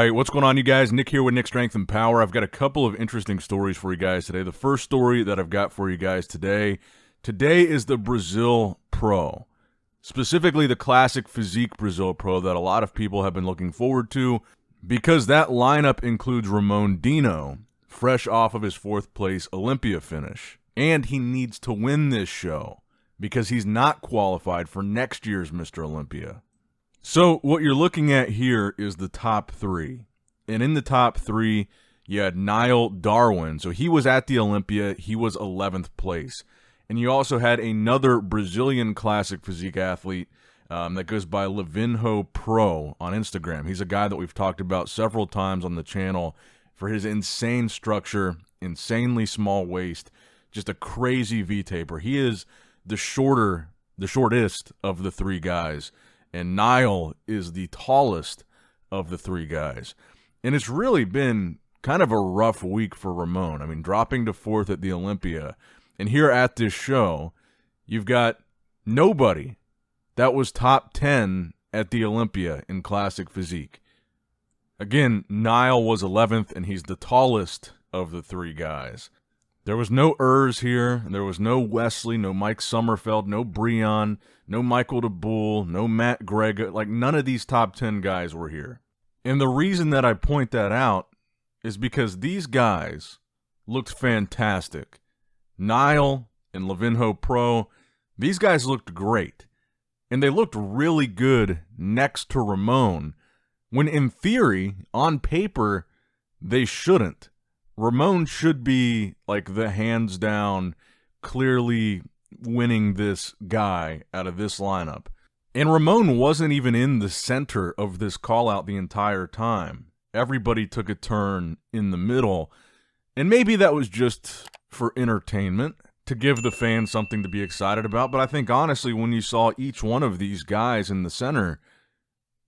right, what's going on, you guys? Nick here with Nick Strength and Power. I've got a couple of interesting stories for you guys today. The first story that I've got for you guys today is the Brazil Pro. Specifically, the Classic Physique Brazil Pro that a lot of people have been looking forward to because that lineup includes Ramon Dino, fresh off of his 4th place Olympia finish. And he needs to win this show because he's not qualified for next year's Mr. Olympia. So what you're looking at here is the top 3. And in the top 3, you had Niall Darwin. So he was at the Olympia. He was 11th place. And you also had another Brazilian classic physique athlete that goes by Levinho Pro on Instagram. He's a guy that we've talked about several times on the channel for his insane structure, insanely small waist, just a crazy V-taper. He is the shortest of the 3 guys. And Niall is the tallest of the 3 guys. And it's really been kind of a rough week for Ramon. I mean, dropping to 4th at the Olympia. And here at this show, you've got nobody that was top 10 at the Olympia in classic physique. Again, Niall was 11th, and he's the tallest of the 3 guys. There was no Urs here. There was no Wesley, no Mike Sommerfeld, no Breon, no Michael DeBull, no Matt Gregg. Like, none of these top 10 guys were here. And the reason that I point that out is because these guys looked fantastic. Niall and Levinho Pro, these guys looked great. And they looked really good next to Ramon, when in theory, on paper, they shouldn't. Ramon should be like the hands down, clearly winning this guy out of this lineup. And Ramon wasn't even in the center of this call out the entire time. Everybody took a turn in the middle. And maybe that was just for entertainment, to give the fans something to be excited about. But I think honestly, when you saw each one of these guys in the center,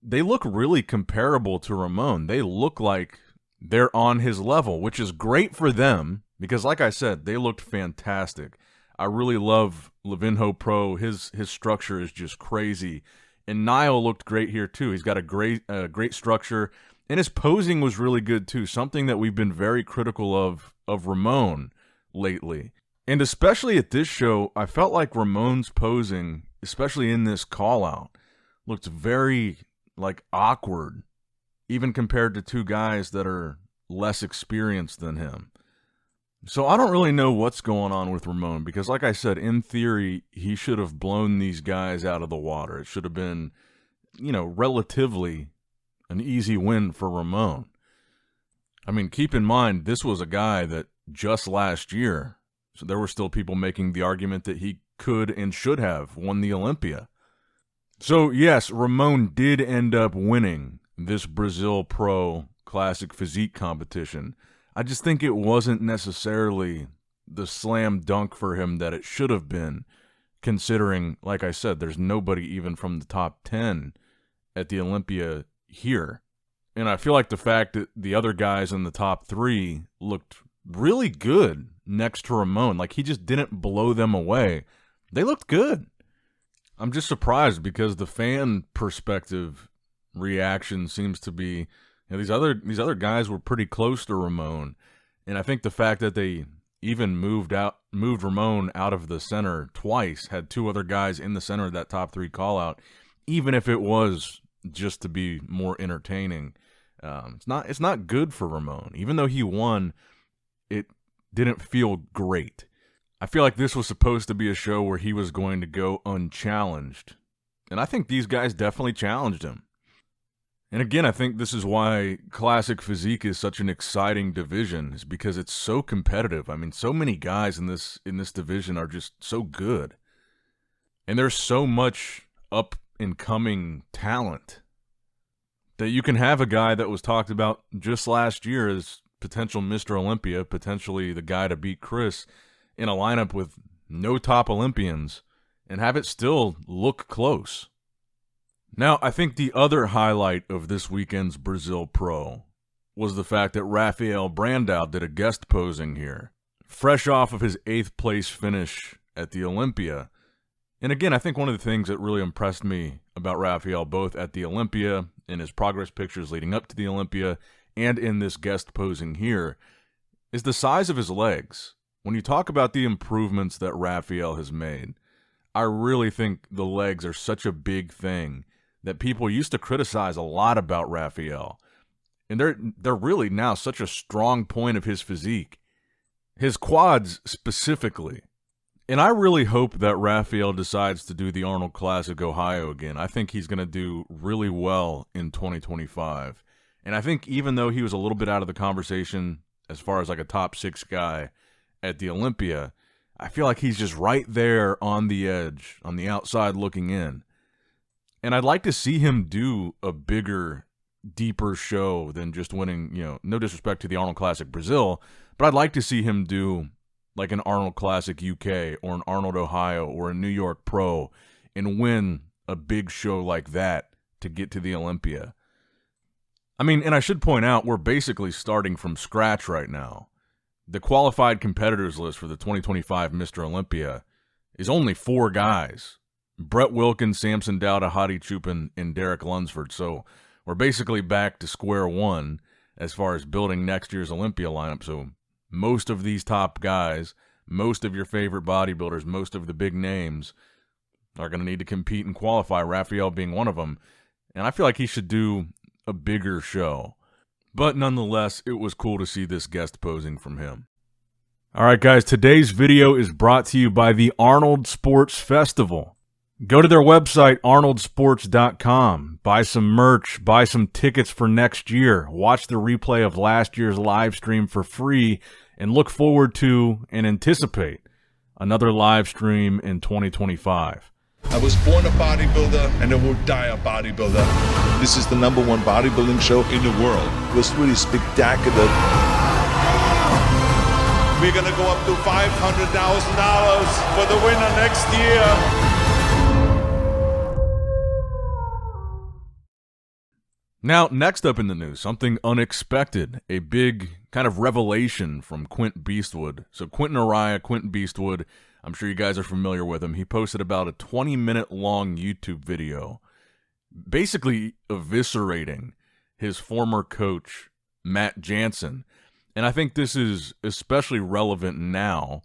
they look really comparable to Ramon. They look like they're on his level, which is great for them because, like I said, they looked fantastic. I really love Levinho Pro. His structure is just crazy. And Niall looked great here, too. He's got a great structure, and his posing was really good, too, something that we've been very critical of Ramon lately. And especially at this show, I felt like Ramon's posing, especially in this call-out, looked very, awkward, even compared to 2 guys that are less experienced than him. So I don't really know what's going on with Ramon because, like I said, in theory, he should have blown these guys out of the water. It should have been, relatively an easy win for Ramon. I mean, keep in mind, this was a guy that just last year, so there were still people making the argument that he could and should have won the Olympia. So, yes, Ramon did end up winning this Brazil Pro Classic Physique competition. I just think it wasn't necessarily the slam dunk for him that it should have been, considering, like I said, there's nobody even from the top 10 at the Olympia here. And I feel like the fact that the other guys in the top 3 looked really good next to Ramon, like he just didn't blow them away. They looked good. I'm just surprised because the fan perspective reaction seems to be, these other guys were pretty close to Ramon, and I think the fact that they even moved Ramon out of the center twice, had 2 other guys in the center of that top 3 call out, even if it was just to be more entertaining, it's not good for Ramon. Even though he won, it didn't feel great. I feel like this was supposed to be a show where he was going to go unchallenged, and I think these guys definitely challenged him. And again, I think this is why Classic Physique is such an exciting division, is because it's so competitive. I mean, so many guys in this division are just so good. And there's so much up-and-coming talent that you can have a guy that was talked about just last year as potential Mr. Olympia, potentially the guy to beat Chris, in a lineup with no top Olympians, and have it still look close. Now, I think the other highlight of this weekend's Brazil Pro was the fact that Rafael Brandao did a guest posing here, fresh off of his 8th place finish at the Olympia. And again, I think one of the things that really impressed me about Rafael, both at the Olympia in his progress pictures leading up to the Olympia and in this guest posing here is the size of his legs. When you talk about the improvements that Rafael has made, I really think the legs are such a big thing that people used to criticize a lot about Rafael. And they're really now such a strong point of his physique. His quads specifically. And I really hope that Rafael decides to do the Arnold Classic Ohio again. I think he's going to do really well in 2025. And I think even though he was a little bit out of the conversation as far as like a top 6 guy at the Olympia, I feel like he's just right there on the edge, on the outside looking in. And I'd like to see him do a bigger, deeper show than just winning, no disrespect to the Arnold Classic Brazil, but I'd like to see him do like an Arnold Classic UK or an Arnold Ohio or a New York Pro and win a big show like that to get to the Olympia. I mean, and I should point out, we're basically starting from scratch right now. The qualified competitors list for the 2025 Mr. Olympia is only 4 guys. Brett Wilkins, Samson Dowda, Hadi Choopan, and Derek Lunsford. So we're basically back to square one as far as building next year's Olympia lineup. So most of these top guys, most of your favorite bodybuilders, most of the big names are going to need to compete and qualify, Rafael being one of them. And I feel like he should do a bigger show. But nonetheless, it was cool to see this guest posing from him. All right, guys, today's video is brought to you by the Arnold Sports Festival. Go to their website, arnoldsports.com. Buy some merch, buy some tickets for next year, watch the replay of last year's live stream for free, and look forward to and anticipate another live stream in 2025. I was born a bodybuilder and I will die a bodybuilder. This is the #1 bodybuilding show in the world. It was really spectacular. We're gonna go up to $500,000 for the winner next year. Now, next up in the news, something unexpected, a big kind of revelation from Quint Beastwood. So Quint Beastwood, I'm sure you guys are familiar with him. He posted about a 20-minute long YouTube video basically eviscerating his former coach, Matt Jansen. And I think this is especially relevant now,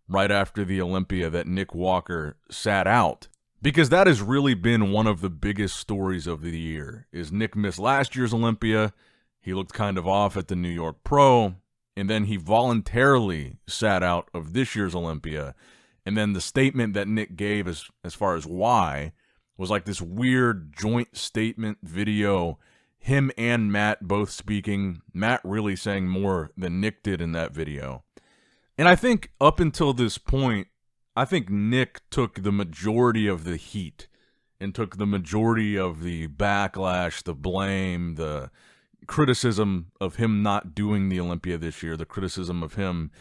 right after the Olympia that Nick Walker sat out. Because that has really been one of the biggest stories of the year, is Nick missed last year's Olympia, he looked kind of off at the New York Pro, and then he voluntarily sat out of this year's Olympia. And then the statement that Nick gave as far as why was like this weird joint statement video, him and Matt both speaking, Matt really saying more than Nick did in that video. And I think up until this point, I think Nick took the majority of the heat and took the majority of the backlash, the blame, the criticism of him not doing the Olympia this year, the criticism of him,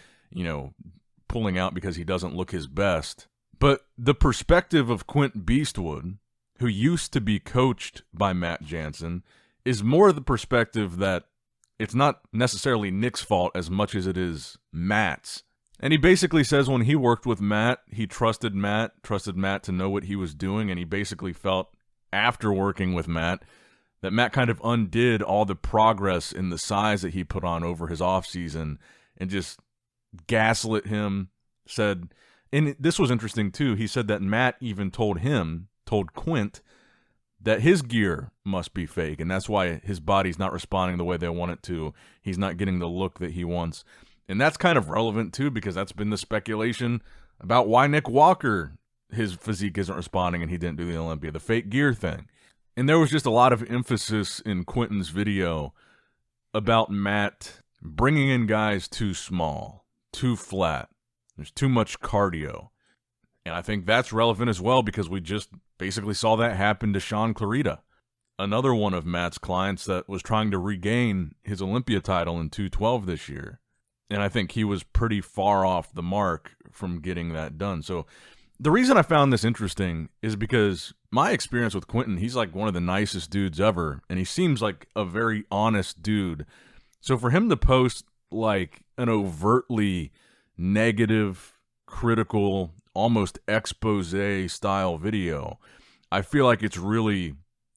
pulling out because he doesn't look his best. But the perspective of Quint Beastwood, who used to be coached by Matt Jansen, is more the perspective that it's not necessarily Nick's fault as much as it is Matt's. And he basically says when he worked with Matt, he trusted Matt to know what he was doing, and he basically felt after working with Matt that Matt kind of undid all the progress in the size that he put on over his offseason and just gaslit him, said, and this was interesting too, he said that Matt even told Quint, that his gear must be fake, and that's why his body's not responding the way they want it to. He's not getting the look that he wants. And that's kind of relevant too, because that's been the speculation about why Nick Walker, his physique isn't responding and he didn't do the Olympia, the fake gear thing. And there was just a lot of emphasis in Quinton's video about Matt bringing in guys too small, too flat. There's too much cardio. And I think that's relevant as well because we just basically saw that happen to Sean Clarita, another one of Matt's clients that was trying to regain his Olympia title in 212 this year. And I think he was pretty far off the mark from getting that done. So the reason I found this interesting is because my experience with Quinton, he's like one of the nicest dudes ever, and he seems like a very honest dude. So for him to post like an overtly negative, critical, almost expose style video, I feel like it's really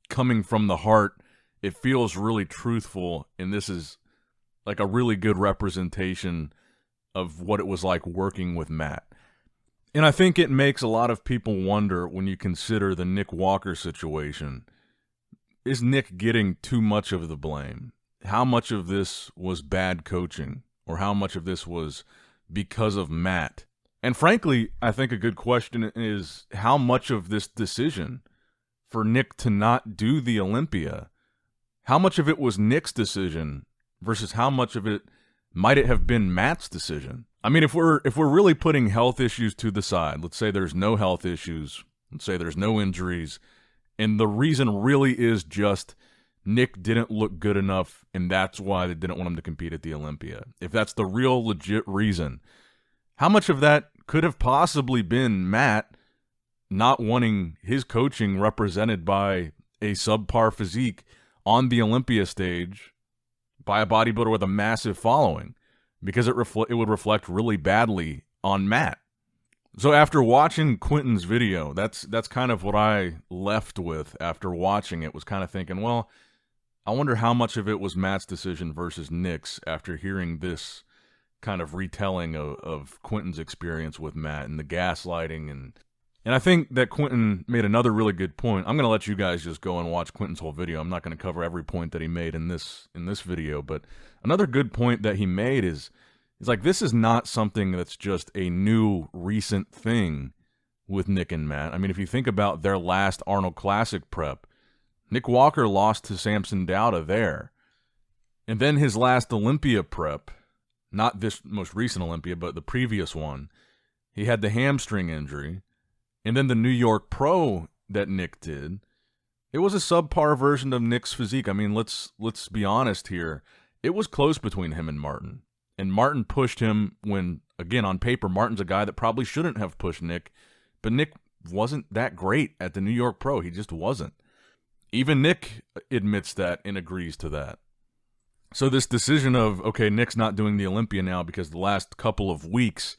coming from the heart it feels really truthful, and this is like a really good representation of what it was like working with Matt. And I think it makes a lot of people wonder when you consider the Nick Walker situation. Is Nick getting too much of the blame? How much of this was bad coaching? Or how much of this was because of Matt? And frankly, I think a good question is how much of this decision for Nick to not do the Olympia, how much of it was Nick's decision versus how much of it might it have been Matt's decision? I mean, if we're really putting health issues to the side, let's say there's no health issues, let's say there's no injuries, and the reason really is just Nick didn't look good enough, and that's why they didn't want him to compete at the Olympia. If that's the real legit reason, how much of that could have possibly been Matt not wanting his coaching represented by a subpar physique on the Olympia stage by a bodybuilder with a massive following? Because it would reflect really badly on Matt. So after watching Quinton's video, that's kind of what I left with after watching it, was kind of thinking, well, I wonder how much of it was Matt's decision versus Nick's after hearing this kind of retelling of Quinton's experience with Matt and the gaslighting. And I think that Quinton made another really good point. I'm going to let you guys just go and watch Quinton's whole video. I'm not going to cover every point that he made in this video, but another good point that he made is like, this is not something that's just a new recent thing with Nick and Matt. I mean, if you think about their last Arnold Classic prep, Nick Walker lost to Samson Dauda there. And then his last Olympia prep, not this most recent Olympia, but the previous one, he had the hamstring injury. And then the New York Pro that Nick did, it was a subpar version of Nick's physique. I mean, let's be honest here. It was close between him and Martin. And Martin pushed him when, again, on paper, Martin's a guy that probably shouldn't have pushed Nick. But Nick wasn't that great at the New York Pro. He just wasn't. Even Nick admits that and agrees to that. So this decision of, okay, Nick's not doing the Olympia now because the last couple of weeks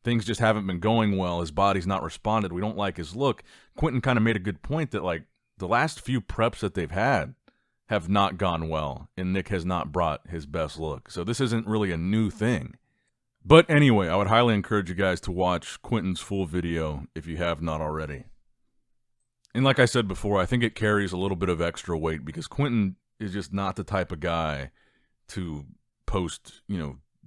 things just haven't been going well. His body's not responded. We don't like his look. Quinton kind of made a good point that, like, the last few preps that they've had have not gone well, and Nick has not brought his best look. So this isn't really a new thing. But anyway, I would highly encourage you guys to watch Quinton's full video if you have not already. And like I said before, I think it carries a little bit of extra weight because Quinton is just not the type of guy to post,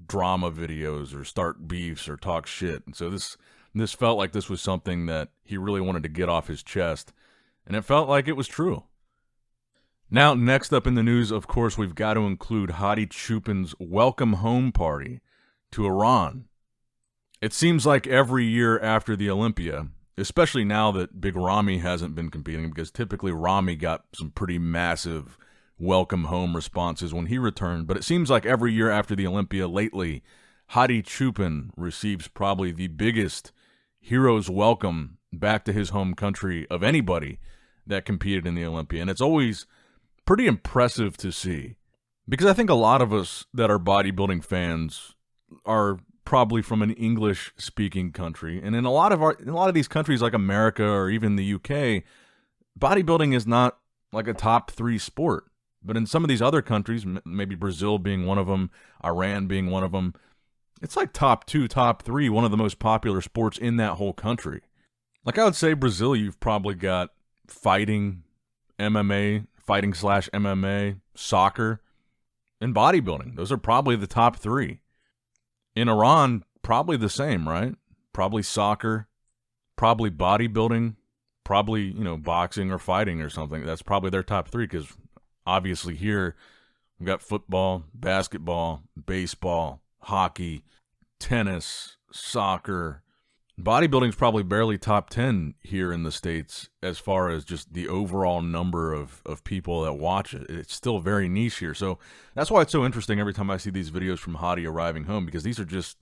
drama videos or start beefs or talk shit. And so this felt like this was something that he really wanted to get off his chest, and it felt like it was true. Now, next up in the news, of course, we've got to include Hadi Choopan's welcome home party to Iran. It seems like every year after the Olympia, especially now that Big Ramy hasn't been competing, because typically Ramy got some pretty massive welcome home responses when he returned, but it seems like every year after the Olympia lately, Hadi Choopan receives probably the biggest hero's welcome back to his home country of anybody that competed in the Olympia. And it's always pretty impressive to see, because I think a lot of us that are bodybuilding fans are probably from an English-speaking country, and in a lot of these countries like America or even the UK, bodybuilding is not like a top 3 sport. But in some of these other countries, maybe Brazil being one of them, Iran being one of them, it's like top 2, top 3, one of the most popular sports in that whole country. Like I would say Brazil, you've probably got fighting, MMA, fighting/MMA, soccer, and bodybuilding. Those are probably the top 3. In Iran, probably the same, right? Probably soccer, probably bodybuilding, probably, boxing or fighting or something. That's probably their top 3, because obviously here we've got football, basketball, baseball, hockey, tennis, soccer. Bodybuilding is probably barely top 10 here in the States as far as just the overall number of people that watch it. It's still very niche here. So that's why it's so interesting every time I see these videos from Hadi arriving home, because these are just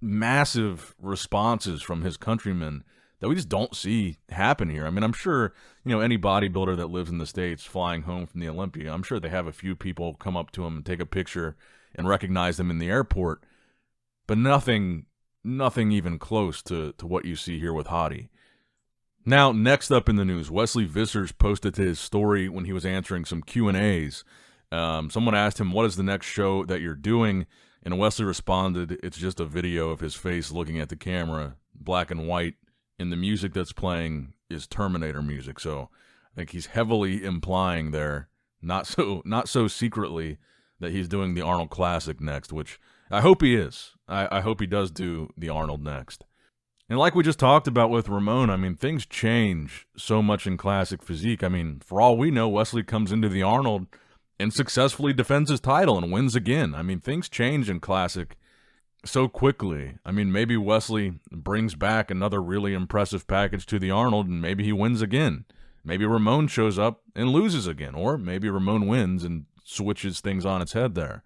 massive responses from his countrymen that we just don't see happen here. I mean, I'm sure, any bodybuilder that lives in the States flying home from the Olympia, I'm sure they have a few people come up to him and take a picture and recognize them in the airport, but nothing even close to what you see here with Hadi. Now, next up in the news, Wesley Vissers posted to his story when he was answering some Q&As. Someone asked him, what is the next show that you're doing? And Wesley responded, it's just a video of his face looking at the camera, black and white, and the music that's playing is Terminator music. So I think he's heavily implying there, not so secretly, that he's doing the Arnold Classic next, which I hope he is. I hope he does do the Arnold next. And like we just talked about with Ramon, I mean, things change so much in classic physique. I mean, for all we know, Wesley comes into the Arnold and successfully defends his title and wins again. I mean, things change in classic so quickly. I mean, maybe Wesley brings back another really impressive package to the Arnold, and maybe he wins again. Maybe Ramon shows up and loses again, or maybe Ramon wins and switches things on its head there.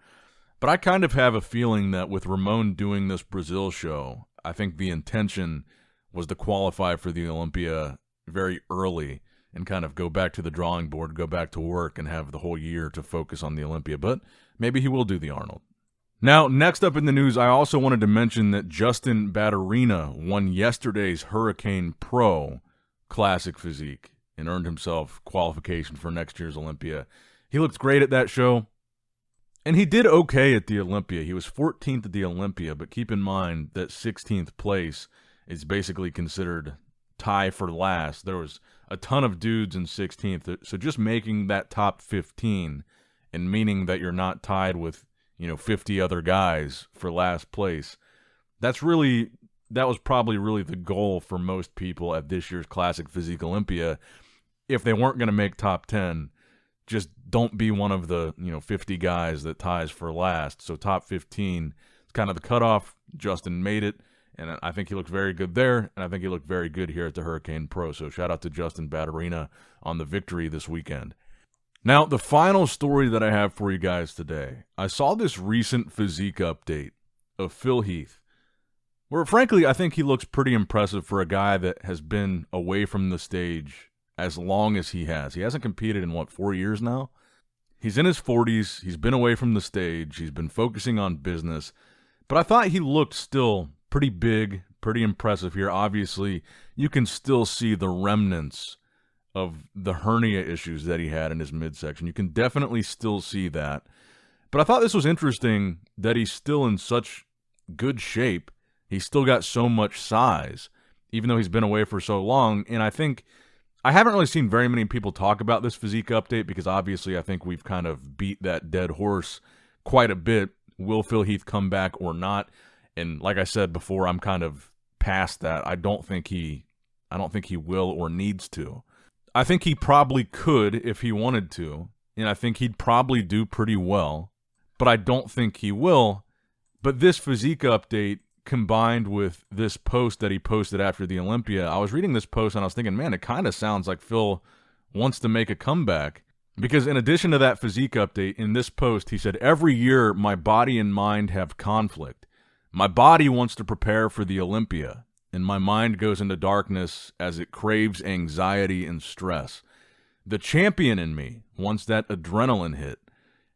But I kind of have a feeling that with Ramon doing this Brazil show, I think the intention was to qualify for the Olympia very early and kind of go back to the drawing board, go back to work, and have the whole year to focus on the Olympia. But maybe he will do the Arnold. Now, next up in the news, I also wanted to mention that Justin Badurina won yesterday's Hurricane Pro Classic Physique and earned himself qualification for next year's Olympia. He looked great at that show. And he did okay at the Olympia. He was 14th at the Olympia, but keep in mind that 16th place is basically considered tie for last. There was a ton of dudes in 16th, so just making that top 15 and meaning that you're not tied with, 50 other guys for last place, that was probably really the goal for most people at this year's Classic Physique Olympia. If they weren't going to make top 10, just don't be one of the 50 guys that ties for last. So top 15 is kind of the cutoff. Justin made it, and I think he looked very good there, and I think he looked very good here at the Hurricane Pro. So shout out to Justin Badurina on the victory this weekend. Now, the final story that I have for you guys today, I saw this recent physique update of Phil Heath, where frankly I think he looks pretty impressive for a guy that has been away from the stage as long as he has. He hasn't competed in, 4 years now? He's in his 40s. He's been away from the stage. He's been focusing on business. But I thought he looked still pretty big, pretty impressive here. Obviously, you can still see the remnants of the hernia issues that he had in his midsection. You can definitely still see that. But I thought this was interesting that he's still in such good shape. He's still got so much size, even though he's been away for so long. And I think I haven't really seen very many people talk about this physique update because obviously I think we've kind of beat that dead horse quite a bit. Will Phil Heath come back or not? And like I said before, I'm kind of past that. I don't think he will or needs to. I think he probably could if he wanted to, and I think he'd probably do pretty well, but I don't think he will. But this physique update combined with this post that he posted after the Olympia, I was reading this post and I was thinking, man, it kind of sounds like Phil wants to make a comeback. Because in addition to that physique update, in this post, he said, every year my body and mind have conflict. My body wants to prepare for the Olympia, and my mind goes into darkness as it craves anxiety and stress. The champion in me wants that adrenaline hit.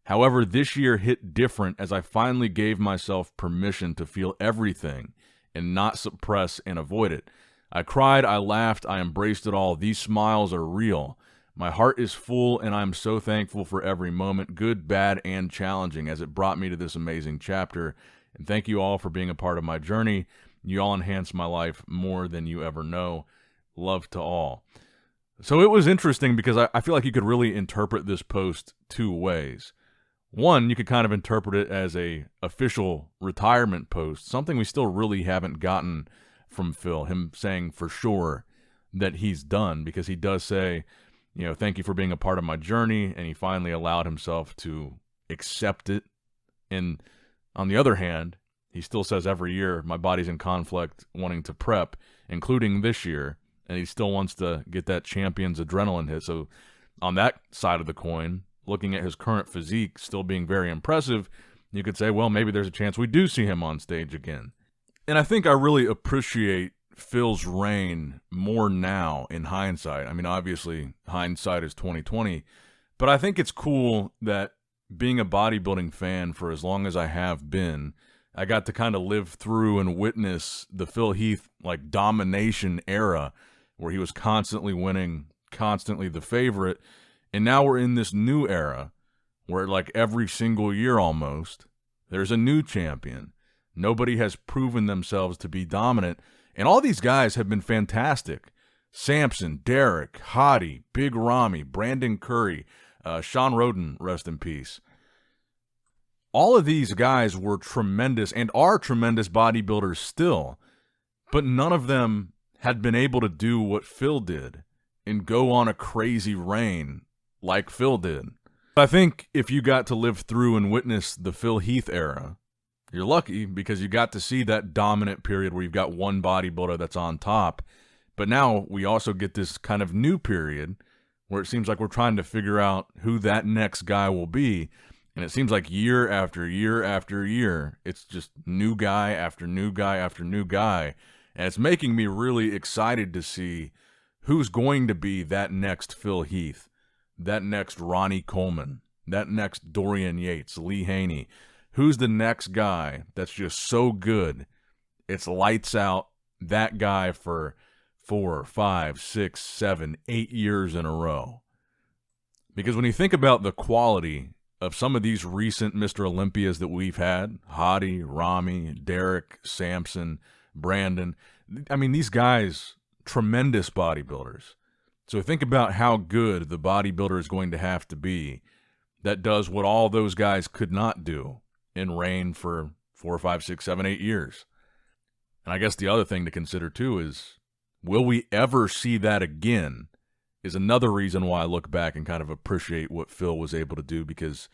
However, this year hit different as I finally gave myself permission to feel everything and not suppress and avoid it. I cried, I laughed, I embraced it all. These smiles are real. My heart is full, and I'm so thankful for every moment, good, bad, and challenging, as it brought me to this amazing chapter. And thank you all for being a part of my journey. You all enhance my life more than you ever know. Love to all. So it was interesting because I feel like you could really interpret this post two ways. One, you could kind of interpret it as a official retirement post, something we still really haven't gotten from Phil, him saying for sure that he's done, because he does say, thank you for being a part of my journey, and he finally allowed himself to accept it. And on the other hand, he still says every year, my body's in conflict, wanting to prep, including this year, and he still wants to get that champion's adrenaline hit. So on that side of the coin, looking at his current physique still being very impressive, you could say, well, maybe there's a chance we do see him on stage again. And I think I really appreciate Phil's reign more now in hindsight. I mean, obviously, hindsight is 20/20, but I think it's cool that being a bodybuilding fan for as long as I have been, I got to kind of live through and witness the Phil Heath domination era where he was constantly winning, constantly the favorite. And now we're in this new era where like every single year almost, there's a new champion. Nobody has proven themselves to be dominant. And all these guys have been fantastic. Samson, Derek, Hadi, Big Ramy, Brandon Curry, Sean Roden, rest in peace. All of these guys were tremendous and are tremendous bodybuilders still, but none of them had been able to do what Phil did and go on a crazy reign like Phil did. I think if you got to live through and witness the Phil Heath era, you're lucky because you got to see that dominant period where you've got one bodybuilder that's on top. But now we also get this kind of new period where it seems like we're trying to figure out who that next guy will be. And it seems like year after year after year, it's just new guy after new guy after new guy. And it's making me really excited to see who's going to be that next Phil Heath, that next Ronnie Coleman, that next Dorian Yates, Lee Haney. Who's the next guy that's just so good, it's lights out, that guy for 4, 5, 6, 7, 8 years in a row. Because when you think about the quality of some of these recent Mr. Olympias that we've had, Hadi, Ramy, Derek, Samson, Brandon, I mean, these guys, tremendous bodybuilders. So think about how good the bodybuilder is going to have to be that does what all those guys could not do and reign for 4, 5, 6, 7, 8 years. And I guess the other thing to consider too is, will we ever see that again? Is another reason why I look back and kind of appreciate what Phil was able to do, because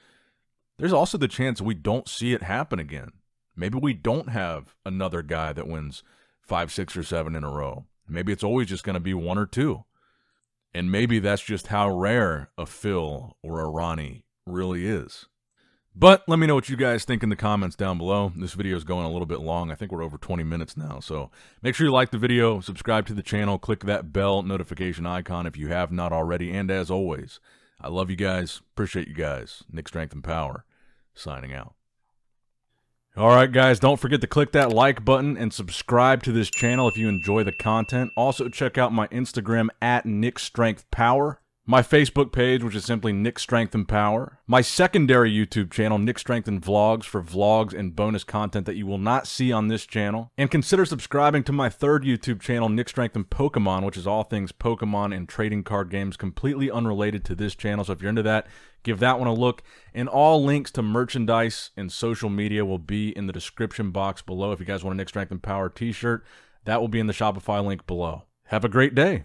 there's also the chance we don't see it happen again. Maybe we don't have another guy that wins 5, 6, or 7 in a row. Maybe it's always just going to be 1 or 2. And maybe that's just how rare a Phil or a Ronnie really is. But let me know what you guys think in the comments down below. This video is going a little bit long. I think we're over 20 minutes now. So make sure you like the video, subscribe to the channel, click that bell notification icon if you have not already. And as always, I love you guys. Appreciate you guys. Nick Strength and Power, signing out. All right, guys, don't forget to click that like button and subscribe to this channel if you enjoy the content. Also, check out my Instagram at NickStrengthPower. My Facebook page, which is simply Nick Strength and Power. My secondary YouTube channel, Nick Strength and Vlogs, for vlogs and bonus content that you will not see on this channel. And consider subscribing to my third YouTube channel, Nick Strength and Pokemon, which is all things Pokemon and trading card games, completely unrelated to this channel. So if you're into that, give that one a look. And all links to merchandise and social media will be in the description box below. If you guys want a Nick Strength and Power t-shirt, that will be in the Shopify link below. Have a great day.